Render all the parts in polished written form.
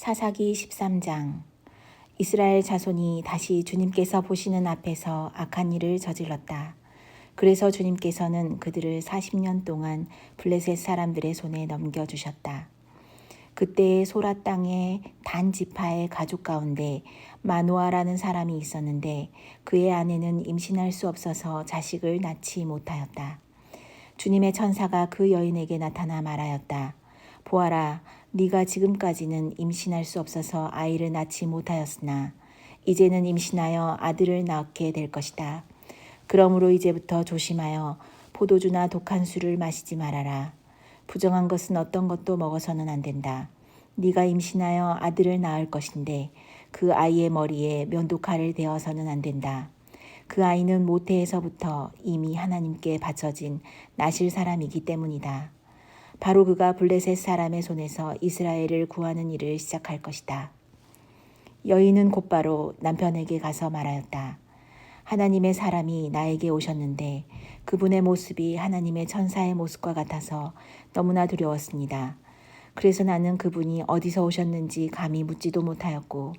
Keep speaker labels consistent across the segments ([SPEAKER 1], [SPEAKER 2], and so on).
[SPEAKER 1] 사사기 13장. 이스라엘 자손이 다시 주님께서 보시는 앞에서 악한 일을 저질렀다. 그래서 주님께서는 그들을 40년 동안 블레셋 사람들의 손에 넘겨주셨다. 그때 소라 땅의 단 지파의 가족 가운데 마노아라는 사람이 있었는데 그의 아내는 임신할 수 없어서 자식을 낳지 못하였다. 주님의 천사가 그 여인에게 나타나 말하였다. 보아라, 네가 지금까지는 임신할 수 없어서 아이를 낳지 못하였으나 이제는 임신하여 아들을 낳게 될 것이다. 그러므로 이제부터 조심하여 포도주나 독한 술을 마시지 말아라. 부정한 것은 어떤 것도 먹어서는 안 된다. 네가 임신하여 아들을 낳을 것인데 그 아이의 머리에 면도칼을 대어서는 안 된다. 그 아이는 모태에서부터 이미 하나님께 바쳐진 나실 사람이기 때문이다. 바로 그가 블레셋 사람의 손에서 이스라엘을 구하는 일을 시작할 것이다. 여인은 곧바로 남편에게 가서 말하였다. 하나님의 사람이 나에게 오셨는데 그분의 모습이 하나님의 천사의 모습과 같아서 너무나 두려웠습니다. 그래서 나는 그분이 어디서 오셨는지 감히 묻지도 못하였고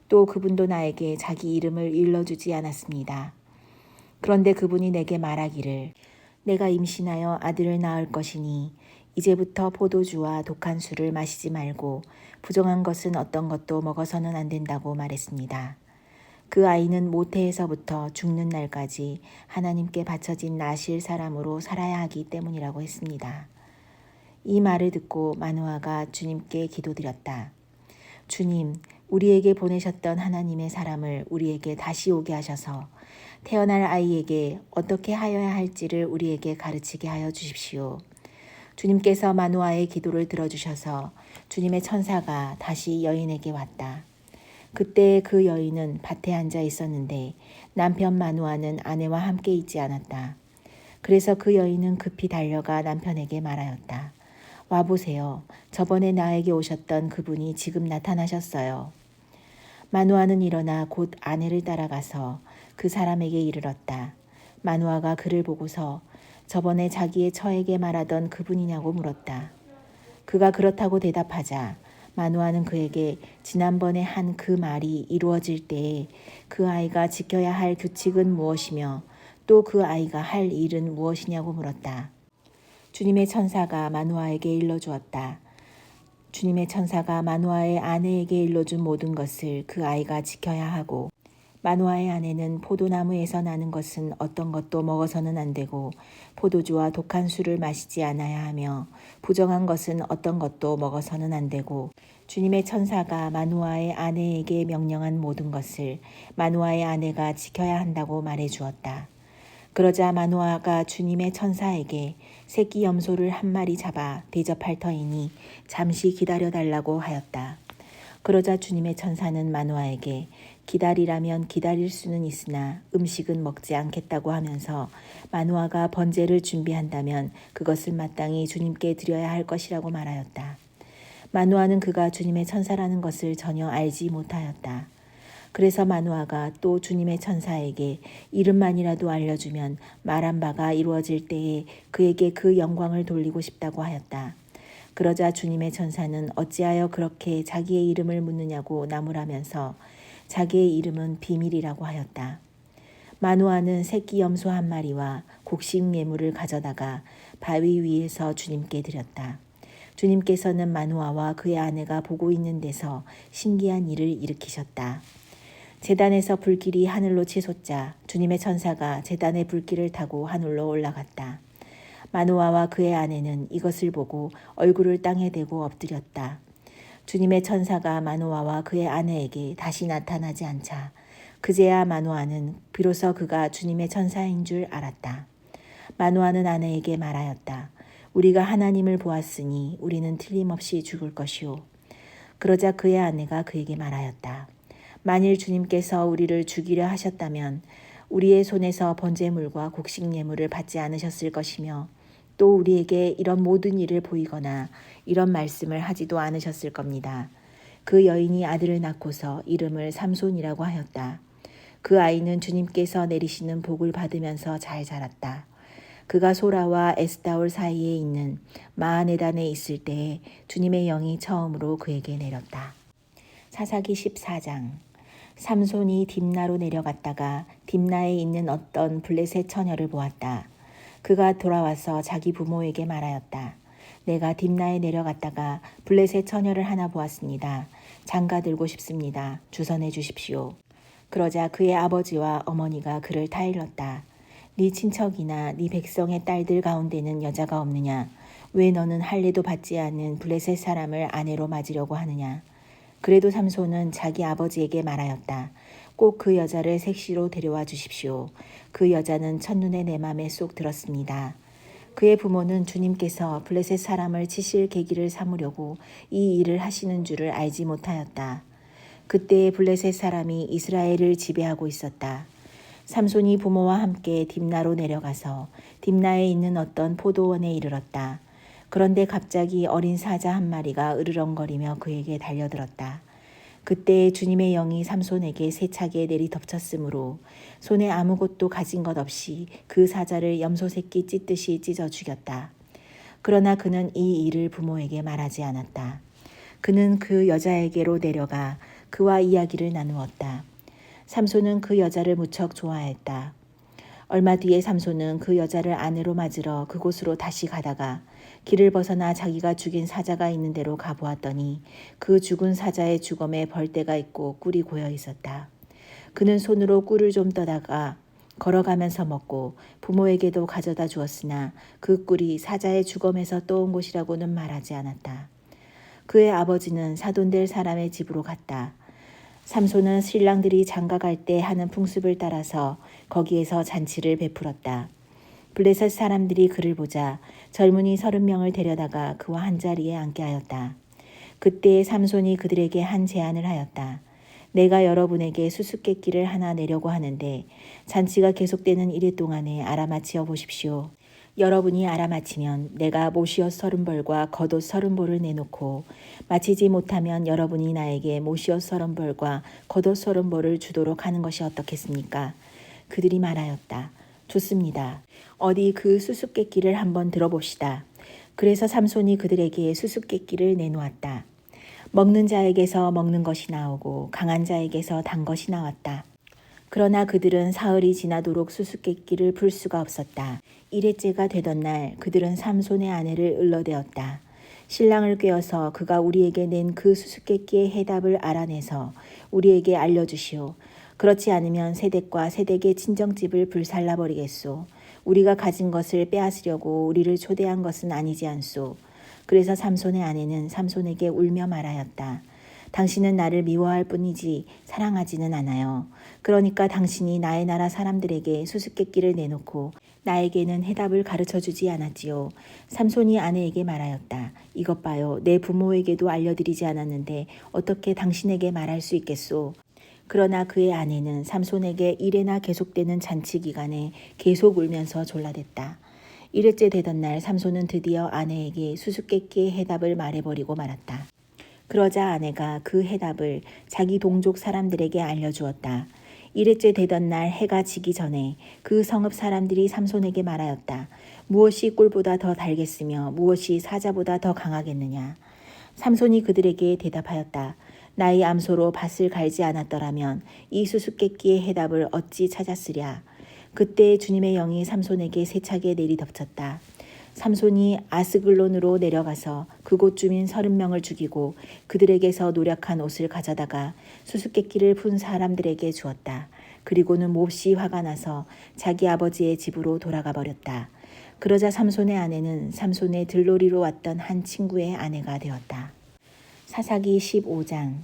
[SPEAKER 1] 또 그분도 나에게 자기 이름을 일러주지 않았습니다. 그런데 그분이 내게 말하기를 내가 임신하여 아들을 낳을 것이니 이제부터 포도주와 독한 술을 마시지 말고 부정한 것은 어떤 것도 먹어서는 안 된다고 말했습니다. 그 아이는 모태에서부터 죽는 날까지 하나님께 바쳐진 나실 사람으로 살아야 하기 때문이라고 했습니다. 이 말을 듣고 마노아가 주님께 기도드렸다. 주님, 우리에게 보내셨던 하나님의 사람을 우리에게 다시 오게 하셔서 태어날 아이에게 어떻게 하여야 할지를 우리에게 가르치게 하여 주십시오. 주님께서 마노아의 기도를 들어주셔서 주님의 천사가 다시 여인에게 왔다. 그때 그 여인은 밭에 앉아 있었는데 남편 마노아는 아내와 함께 있지 않았다. 그래서 그 여인은 급히 달려가 남편에게 말하였다. 와보세요. 저번에 나에게 오셨던 그분이 지금 나타나셨어요. 마노아는 일어나 곧 아내를 따라가서 그 사람에게 이르렀다. 마노아가 그를 보고서 저번에 자기의 처에게 말하던 그분이냐고 물었다. 그가 그렇다고 대답하자 마노아는 그에게 지난번에 한 그 말이 이루어질 때에 그 아이가 지켜야 할 규칙은 무엇이며 또 그 아이가 할 일은 무엇이냐고 물었다. 주님의 천사가 마노아에게 일러주었다. 주님의 천사가 마노아의 아내에게 일러준 모든 것을 그 아이가 지켜야 하고 마노아의 아내는 포도나무에서 나는 것은 어떤 것도 먹어서는 안 되고 포도주와 독한 술을 마시지 않아야 하며 부정한 것은 어떤 것도 먹어서는 안 되고 주님의 천사가 마노아의 아내에게 명령한 모든 것을 마노아의 아내가 지켜야 한다고 말해 주었다. 그러자 마노아가 주님의 천사에게 새끼 염소를 한 마리 잡아 대접할 터이니 잠시 기다려달라고 하였다. 그러자 주님의 천사는 마노아에게 기다리라면 기다릴 수는 있으나 음식은 먹지 않겠다고 하면서 마노아가 번제를 준비한다면 그것을 마땅히 주님께 드려야 할 것이라고 말하였다. 마노아는 그가 주님의 천사라는 것을 전혀 알지 못하였다. 그래서 마노아가 또 주님의 천사에게 이름만이라도 알려주면 말한 바가 이루어질 때에 그에게 그 영광을 돌리고 싶다고 하였다. 그러자 주님의 천사는 어찌하여 그렇게 자기의 이름을 묻느냐고 나무라면서 자기의 이름은 비밀이라고 하였다. 마노아는 새끼 염소 한 마리와 곡식 예물을 가져다가 바위 위에서 주님께 드렸다. 주님께서는 마노아와 그의 아내가 보고 있는 데서 신기한 일을 일으키셨다. 제단에서 불길이 하늘로 치솟자 주님의 천사가 제단의 불길을 타고 하늘로 올라갔다. 마노아와 그의 아내는 이것을 보고 얼굴을 땅에 대고 엎드렸다. 주님의 천사가 마노아와 그의 아내에게 다시 나타나지 않자 그제야 마노아는 비로소 그가 주님의 천사인 줄 알았다. 마노아는 아내에게 말하였다. 우리가 하나님을 보았으니 우리는 틀림없이 죽을 것이오. 그러자 그의 아내가 그에게 말하였다. 만일 주님께서 우리를 죽이려 하셨다면 우리의 손에서 번제물과 곡식 예물을 받지 않으셨을 것이며 또 우리에게 이런 모든 일을 보이거나 이런 말씀을 하지도 않으셨을 겁니다. 그 여인이 아들을 낳고서 이름을 삼손이라고 하였다. 그 아이는 주님께서 내리시는 복을 받으면서 잘 자랐다. 그가 소라와 에스다올 사이에 있는 마하네단에 있을 때에 주님의 영이 처음으로 그에게 내렸다. 사사기 14장. 삼손이 딥나로 내려갔다가 딥나에 있는 어떤 블레셋 처녀를 보았다. 그가 돌아와서 자기 부모에게 말하였다. 내가 딥나에 내려갔다가 블레셋 처녀를 하나 보았습니다. 장가 들고 싶습니다. 주선해 주십시오. 그러자 그의 아버지와 어머니가 그를 타일렀다. 네 친척이나 네 백성의 딸들 가운데는 여자가 없느냐? 왜 너는 할례도 받지 않는 블레셋 사람을 아내로 맞으려고 하느냐? 그래도 삼손은 자기 아버지에게 말하였다. 꼭 그 여자를 색시로 데려와 주십시오. 그 여자는 첫눈에 내 맘에 쏙 들었습니다. 그의 부모는 주님께서 블레셋 사람을 치실 계기를 삼으려고 이 일을 하시는 줄을 알지 못하였다. 그때 블레셋 사람이 이스라엘을 지배하고 있었다. 삼손이 부모와 함께 딥나로 내려가서 딥나에 있는 어떤 포도원에 이르렀다. 그런데 갑자기 어린 사자 한 마리가 으르렁거리며 그에게 달려들었다. 그때 주님의 영이 삼손에게 세차게 내리덮쳤으므로 손에 아무것도 가진 것 없이 그 사자를 염소 새끼 찢듯이 찢어 죽였다. 그러나 그는 이 일을 부모에게 말하지 않았다. 그는 그 여자에게로 내려가 그와 이야기를 나누었다. 삼손은 그 여자를 무척 좋아했다. 얼마 뒤에 삼손은 그 여자를 아내로 맞으러 그곳으로 다시 가다가 길을 벗어나 자기가 죽인 사자가 있는 데로 가보았더니 그 죽은 사자의 주검에 벌떼가 있고 꿀이 고여 있었다. 그는 손으로 꿀을 좀 떠다가 걸어가면서 먹고 부모에게도 가져다 주었으나 그 꿀이 사자의 주검에서 떠온 것이라고는 말하지 않았다. 그의 아버지는 사돈될 사람의 집으로 갔다. 삼손은 신랑들이 장가갈 때 하는 풍습을 따라서 거기에서 잔치를 베풀었다. 블레셋 사람들이 그를 보자 젊은이 30명을 데려다가 그와 한자리에 앉게 하였다. 그때 삼손이 그들에게 한 제안을 하였다. 내가 여러분에게 수수께끼를 하나 내려고 하는데 잔치가 계속되는 이래 동안에 알아맞히어 보십시오. 여러분이 알아맞히면 내가 모시옷 30벌과 겉옷 30벌을 내놓고 마치지 못하면 여러분이 나에게 모시옷 30벌과 겉옷 30벌을 주도록 하는 것이 어떻겠습니까? 그들이 말하였다. 좋습니다. 어디 그 수수께끼를 한번 들어봅시다. 그래서 삼손이 그들에게 수수께끼를 내놓았다. 먹는 자에게서 먹는 것이 나오고 강한 자에게서 단 것이 나왔다. 그러나 그들은 사흘이 지나도록 수수께끼를 풀 수가 없었다. 일회째가 되던 날 그들은 삼손의 아내를 을러대었다. 신랑을 꾀어서 그가 우리에게 낸 그 수수께끼의 해답을 알아내서 우리에게 알려주시오. 그렇지 않으면 세댁과 세댁의 친정집을 불살라버리겠소. 우리가 가진 것을 빼앗으려고 우리를 초대한 것은 아니지 않소. 그래서 삼손의 아내는 삼손에게 울며 말하였다. 당신은 나를 미워할 뿐이지 사랑하지는 않아요. 그러니까 당신이 나의 나라 사람들에게 수수께끼를 내놓고 나에게는 해답을 가르쳐주지 않았지요. 삼손이 아내에게 말하였다. 이것 봐요. 내 부모에게도 알려드리지 않았는데 어떻게 당신에게 말할 수 있겠소. 그러나 그의 아내는 삼손에게 이래나 계속되는 잔치 기간에 계속 울면서 졸라댔다. 일회째 되던 날 삼손은 드디어 아내에게 수수께끼의 해답을 말해버리고 말았다. 그러자 아내가 그 해답을 자기 동족 사람들에게 알려주었다. 일회째 되던 날 해가 지기 전에 그 성읍 사람들이 삼손에게 말하였다. 무엇이 꿀보다 더 달겠으며 무엇이 사자보다 더 강하겠느냐. 삼손이 그들에게 대답하였다. 나의 암소로 밭을 갈지 않았더라면 이 수수께끼의 해답을 어찌 찾았으랴. 그때 주님의 영이 삼손에게 세차게 내리덮쳤다. 삼손이 아스글론으로 내려가서 그곳 주민 30명을 죽이고 그들에게서 노력한 옷을 가져다가 수수께끼를 푼 사람들에게 주었다. 그리고는 몹시 화가 나서 자기 아버지의 집으로 돌아가 버렸다. 그러자 삼손의 아내는 삼손의 들놀이로 왔던 한 친구의 아내가 되었다. 사사기 15장.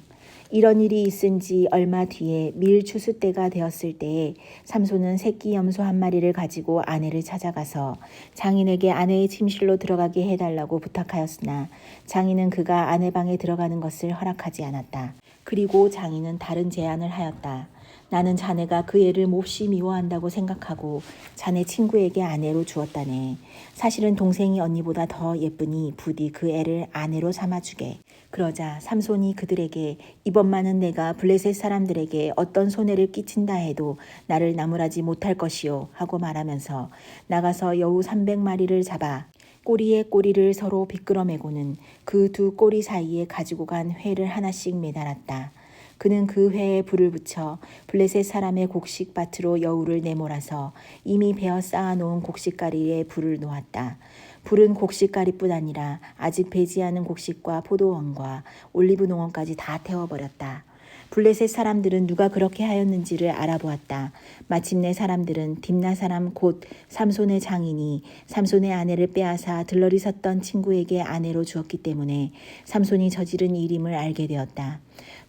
[SPEAKER 1] 이런 일이 있은 지 얼마 뒤에 밀 추수 때가 되었을 때에 삼손은 새끼 염소 한 마리를 가지고 아내를 찾아가서 장인에게 아내의 침실로 들어가게 해달라고 부탁하였으나 장인은 그가 아내 방에 들어가는 것을 허락하지 않았다. 그리고 장인은 다른 제안을 하였다. 나는 자네가 그 애를 몹시 미워한다고 생각하고 자네 친구에게 아내로 주었다네. 사실은 동생이 언니보다 더 예쁘니 부디 그 애를 아내로 삼아주게. 그러자 삼손이 그들에게 이번만은 내가 블레셋 사람들에게 어떤 손해를 끼친다 해도 나를 나무라지 못할 것이요 하고 말하면서 나가서 여우 300마리를 잡아 꼬리에 꼬리를 서로 비끄러매고는 그 두 꼬리 사이에 가지고 간 회를 하나씩 매달았다. 그는 그 회에 불을 붙여 블레셋 사람의 곡식밭으로 여우를 내몰아서 이미 베어 쌓아놓은 곡식가리에 불을 놓았다. 불은 곡식가리뿐 아니라 아직 배지 않은 곡식과 포도원과 올리브 농원까지 다 태워버렸다. 블레셋 사람들은 누가 그렇게 하였는지를 알아보았다. 마침내 사람들은 딥나 사람 곧 삼손의 장인이 삼손의 아내를 빼앗아 들러리 섰던 친구에게 아내로 주었기 때문에 삼손이 저지른 일임을 알게 되었다.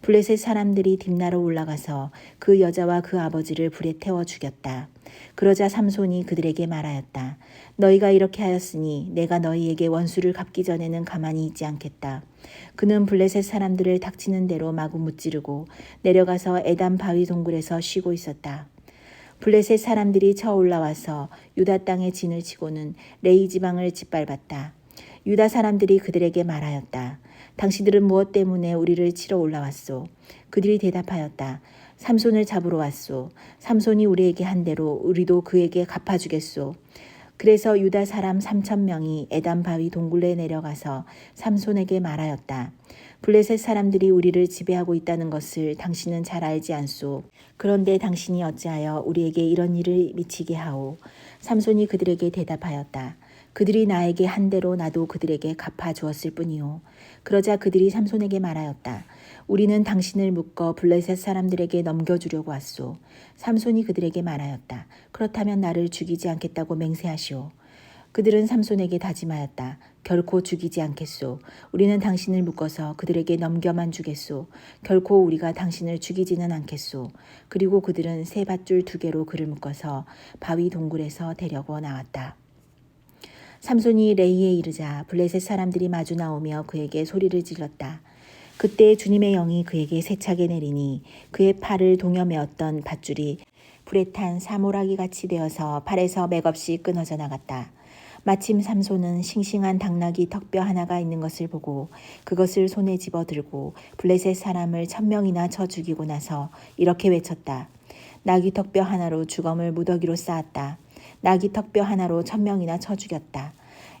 [SPEAKER 1] 블레셋 사람들이 딥나로 올라가서 그 여자와 그 아버지를 불에 태워 죽였다. 그러자 삼손이 그들에게 말하였다. 너희가 이렇게 하였으니 내가 너희에게 원수를 갚기 전에는 가만히 있지 않겠다. 그는 블레셋 사람들을 닥치는 대로 마구 무찌르고 내려가서 에담 바위 동굴에서 쉬고 있었다. 블레셋 사람들이 쳐 올라와서 유다 땅에 진을 치고는 레이 지방을 짓밟았다. 유다 사람들이 그들에게 말하였다. 당신들은 무엇 때문에 우리를 치러 올라왔소? 그들이 대답하였다. 삼손을 잡으러 왔소. 삼손이 우리에게 한 대로 우리도 그에게 갚아주겠소. 그래서 유다 사람 3,000명이 에담 바위 동굴에 내려가서 삼손에게 말하였다. 블레셋 사람들이 우리를 지배하고 있다는 것을 당신은 잘 알지 않소. 그런데 당신이 어찌하여 우리에게 이런 일을 미치게 하오. 삼손이 그들에게 대답하였다. 그들이 나에게 한 대로 나도 그들에게 갚아주었을 뿐이요. 그러자 그들이 삼손에게 말하였다. 우리는 당신을 묶어 블레셋 사람들에게 넘겨주려고 왔소. 삼손이 그들에게 말하였다. 그렇다면 나를 죽이지 않겠다고 맹세하시오. 그들은 삼손에게 다짐하였다. 결코 죽이지 않겠소. 우리는 당신을 묶어서 그들에게 넘겨만 주겠소. 결코 우리가 당신을 죽이지는 않겠소. 그리고 그들은 새 밧줄 2개로 그를 묶어서 바위 동굴에서 데려고 나왔다. 삼손이 레이에 이르자 블레셋 사람들이 마주 나오며 그에게 소리를 질렀다. 그때 주님의 영이 그에게 세차게 내리니 그의 팔을 동여매었던 밧줄이 불에 탄 사모라기같이 되어서 팔에서 맥없이 끊어져 나갔다. 마침 삼손은 싱싱한 당나귀 턱뼈 하나가 있는 것을 보고 그것을 손에 집어들고 블레셋 사람을 1,000명이나 쳐 죽이고 나서 이렇게 외쳤다. 나귀 턱뼈 하나로 주검을 무더기로 쌓았다. 나귀 턱뼈 하나로 1,000명이나 쳐 죽였다.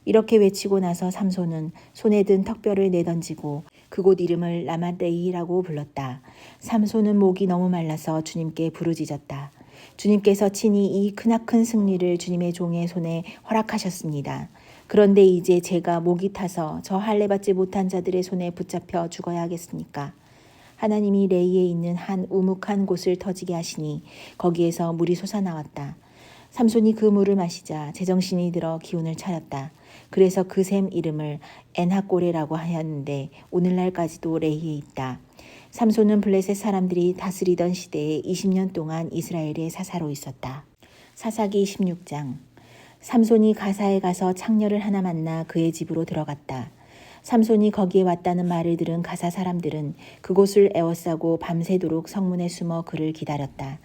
[SPEAKER 1] 이렇게 외치고 나서 삼손은 손에 든 턱뼈를 내던지고 그곳 이름을 라마데이라고 불렀다. 삼손은 목이 너무 말라서 주님께 부르짖었다. 주님께서 친히 이 크나큰 승리를 주님의 종의 손에 허락하셨습니다. 그런데 이제 제가 목이 타서 저 할례받지 못한 자들의 손에 붙잡혀 죽어야 하겠습니까? 하나님이 레이에 있는 한 우묵한 곳을 터지게 하시니 거기에서 물이 솟아나왔다. 삼손이 그 물을 마시자 제정신이 들어 기운을 차렸다. 그래서 그 샘 이름을 엔하꼬레라고 하였는데 오늘날까지도 레이에 있다. 삼손은 블레셋 사람들이 다스리던 시대에 20년 동안 이스라엘의 사사로 있었다. 사사기 16장. 삼손이 가사에 가서 창녀를 하나 만나 그의 집으로 들어갔다. 삼손이 거기에 왔다는 말을 들은 가사 사람들은 그곳을 에워싸고 밤새도록 성문에 숨어 그를 기다렸다.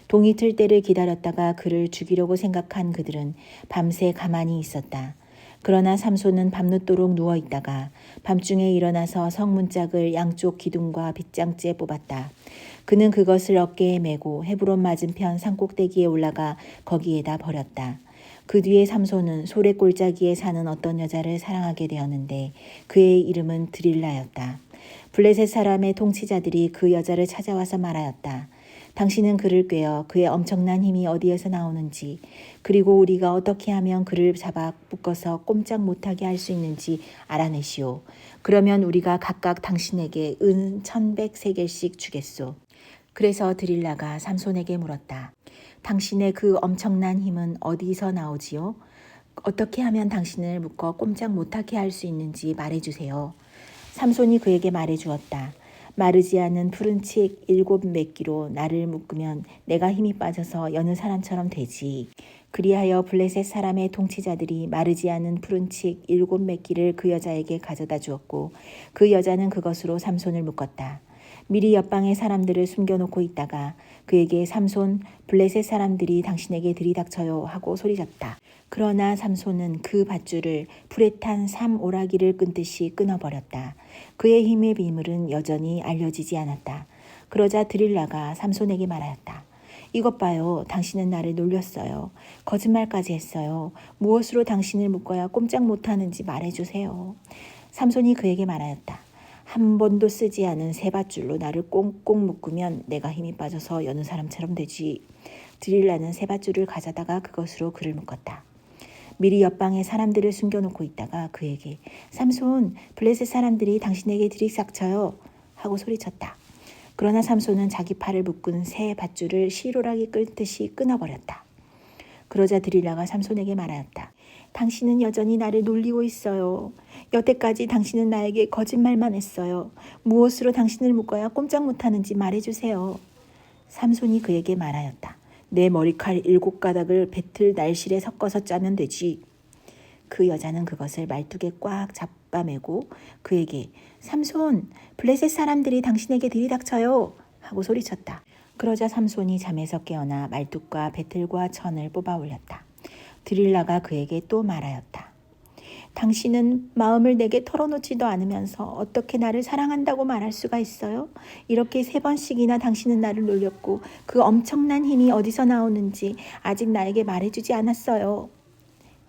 [SPEAKER 1] 동이 틀 때를 기다렸다가 그를 죽이려고 생각한 그들은 밤새 가만히 있었다. 그러나 삼손은 밤늦도록 누워있다가 밤중에 일어나서 성문짝을 양쪽 기둥과 빗장째 뽑았다. 그는 그것을 어깨에 메고 헤브론 맞은편 산꼭대기에 올라가 거기에다 버렸다. 그 뒤에 삼손은 소래 골짜기에 사는 어떤 여자를 사랑하게 되었는데 그의 이름은 드릴라였다. 블레셋 사람의 통치자들이 그 여자를 찾아와서 말하였다. 당신은 그를 꿰어 그의 엄청난 힘이 어디에서 나오는지 그리고 우리가 어떻게 하면 그를 잡아 묶어서 꼼짝 못하게 할 수 있는지 알아내시오. 그러면 우리가 각각 당신에게 은 1,100세겔씩 주겠소. 그래서 드릴라가 삼손에게 물었다. 당신의 그 엄청난 힘은 어디서 나오지요? 어떻게 하면 당신을 묶어 꼼짝 못하게 할 수 있는지 말해주세요. 삼손이 그에게 말해주었다. 마르지 않은 푸른 칡 7매끼로 나를 묶으면 내가 힘이 빠져서 여느 사람처럼 되지. 그리하여 블레셋 사람의 통치자들이 마르지 않은 푸른 칡 7매끼를 그 여자에게 가져다 주었고 그 여자는 그것으로 삼손을 묶었다. 미리 옆방의 사람들을 숨겨놓고 있다가 그에게 삼손 블레셋 사람들이 당신에게 들이닥쳐요 하고 소리쳤다. 그러나 삼손은 그 밧줄을 불에 탄 삼오라기를 끊듯이 끊어버렸다. 그의 힘의 비밀은 여전히 알려지지 않았다. 그러자 드릴라가 삼손에게 말하였다. 이것 봐요. 당신은 나를 놀렸어요. 거짓말까지 했어요. 무엇으로 당신을 묶어야 꼼짝 못하는지 말해주세요. 삼손이 그에게 말하였다. 한 번도 쓰지 않은 새 밧줄로 나를 꽁꽁 묶으면 내가 힘이 빠져서 여느 사람처럼 되지. 드릴라는 새 밧줄을 가져다가 그것으로 그를 묶었다. 미리 옆방에 사람들을 숨겨놓고 있다가 그에게 삼손, 블레셋 사람들이 당신에게 들이닥쳐요 하고 소리쳤다. 그러나 삼손은 자기 팔을 묶은 새 밧줄을 시로라기 끊듯이 끊어버렸다. 그러자 드릴라가 삼손에게 말하였다. 당신은 여전히 나를 놀리고 있어요. 여태까지 당신은 나에게 거짓말만 했어요. 무엇으로 당신을 묶어야 꼼짝 못하는지 말해주세요. 삼손이 그에게 말하였다. 내 머리칼 7가닥을 배틀 날실에 섞어서 짜면 되지. 그 여자는 그것을 말뚝에 꽉 잡아매고 그에게 삼손, 블레셋 사람들이 당신에게 들이닥쳐요 하고 소리쳤다. 그러자 삼손이 잠에서 깨어나 말뚝과 배틀과 천을 뽑아 올렸다. 드릴라가 그에게 또 말하였다. 당신은 마음을 내게 털어놓지도 않으면서 어떻게 나를 사랑한다고 말할 수가 있어요? 이렇게 3번씩이나 당신은 나를 놀렸고 그 엄청난 힘이 어디서 나오는지 아직 나에게 말해주지 않았어요.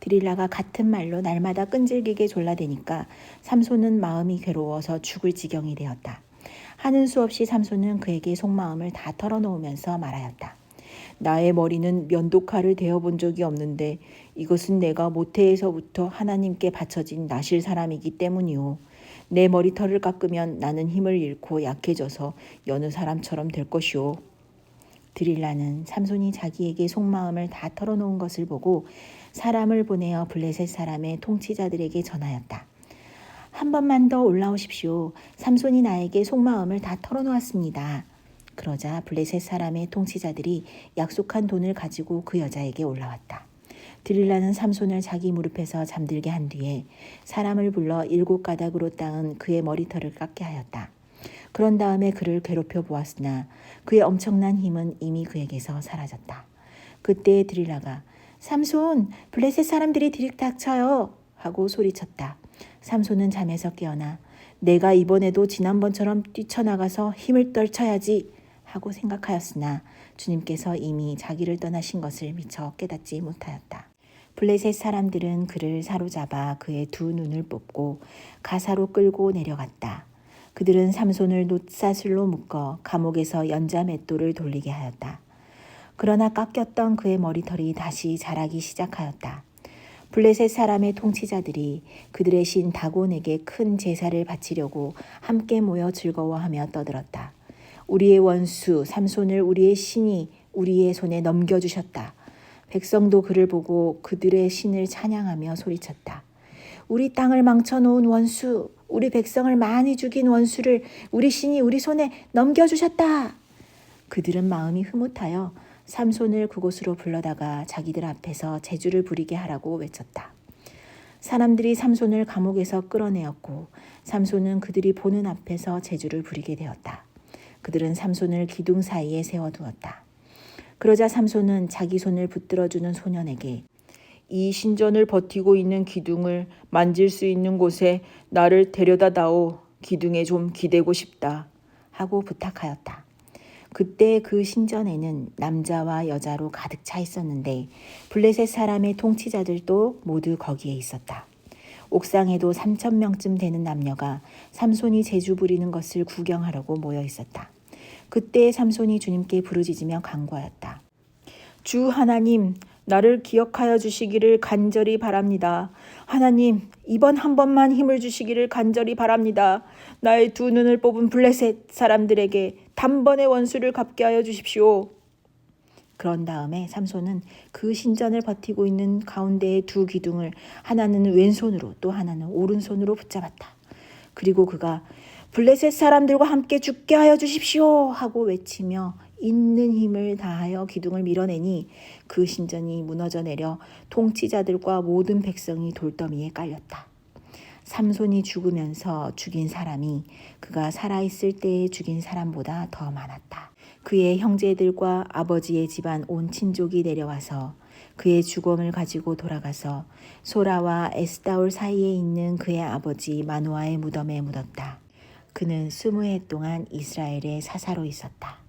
[SPEAKER 1] 드릴라가 같은 말로 날마다 끈질기게 졸라대니까 삼손은 마음이 괴로워서 죽을 지경이 되었다. 하는 수 없이 삼손은 그에게 속마음을 다 털어놓으면서 말하였다. 나의 머리는 면도칼을 대어본 적이 없는데 이것은 내가 모태에서부터 하나님께 바쳐진 나실 사람이기 때문이오. 내 머리털을 깎으면 나는 힘을 잃고 약해져서 여느 사람처럼 될 것이오. 드릴라는 삼손이 자기에게 속마음을 다 털어놓은 것을 보고 사람을 보내어 블레셋 사람의 통치자들에게 전하였다. 한 번만 더 올라오십시오. 삼손이 나에게 속마음을 다 털어놓았습니다. 그러자 블레셋 사람의 통치자들이 약속한 돈을 가지고 그 여자에게 올라왔다. 드릴라는 삼손을 자기 무릎에서 잠들게 한 뒤에 사람을 불러 7가닥으로 따은 그의 머리털을 깎게 하였다. 그런 다음에 그를 괴롭혀 보았으나 그의 엄청난 힘은 이미 그에게서 사라졌다. 그때 드릴라가 삼손, 블레셋 사람들이 들이닥쳐요 하고 소리쳤다. 삼손은 잠에서 깨어나 내가 이번에도 지난번처럼 뛰쳐나가서 힘을 떨쳐야지 하고 생각하였으나 주님께서 이미 자기를 떠나신 것을 미처 깨닫지 못하였다. 블레셋 사람들은 그를 사로잡아 그의 2 눈을 뽑고 가사로 끌고 내려갔다. 그들은 삼손을 놋사슬로 묶어 감옥에서 연자 맷돌을 돌리게 하였다. 그러나 깎였던 그의 머리털이 다시 자라기 시작하였다. 블레셋 사람의 통치자들이 그들의 신 다곤에게 큰 제사를 바치려고 함께 모여 즐거워하며 떠들었다. 우리의 원수 삼손을 우리의 신이 우리의 손에 넘겨주셨다. 백성도 그를 보고 그들의 신을 찬양하며 소리쳤다. 우리 땅을 망쳐놓은 원수, 우리 백성을 많이 죽인 원수를 우리 신이 우리 손에 넘겨주셨다. 그들은 마음이 흐뭇하여 삼손을 그곳으로 불러다가 자기들 앞에서 제주를 부리게 하라고 외쳤다. 사람들이 삼손을 감옥에서 끌어내었고 삼손은 그들이 보는 앞에서 제주를 부리게 되었다. 그들은 삼손을 기둥 사이에 세워두었다. 그러자 삼손은 자기 손을 붙들어주는 소년에게 이 신전을 버티고 있는 기둥을 만질 수 있는 곳에 나를 데려다 다오. 기둥에 좀 기대고 싶다 하고 부탁하였다. 그때 그 신전에는 남자와 여자로 가득 차 있었는데 블레셋 사람의 통치자들도 모두 거기에 있었다. 옥상에도 3,000명쯤 되는 남녀가 삼손이 제주 부리는 것을 구경하려고 모여 있었다. 그때 삼손이 주님께 부르짖으며 간구하였다. 주 하나님, 나를 기억하여 주시기를 간절히 바랍니다. 하나님, 이번 한 번만 힘을 주시기를 간절히 바랍니다. 나의 2 눈을 뽑은 블레셋 사람들에게 단번에 원수를 갚게 하여 주십시오. 그런 다음에 삼손은 그 신전을 버티고 있는 가운데의 2 기둥을 하나는 왼손으로 또 하나는 오른손으로 붙잡았다. 그리고 그가 블레셋 사람들과 함께 죽게 하여 주십시오 하고 외치며 있는 힘을 다하여 기둥을 밀어내니 그 신전이 무너져 내려 통치자들과 모든 백성이 돌더미에 깔렸다. 삼손이 죽으면서 죽인 사람이 그가 살아있을 때에 죽인 사람보다 더 많았다. 그의 형제들과 아버지의 집안 온 친족이 내려와서 그의 죽음을 가지고 돌아가서 소라와 에스다올 사이에 있는 그의 아버지 마노아의 무덤에 묻었다. 그는 20해 동안 이스라엘의 사사로 있었다.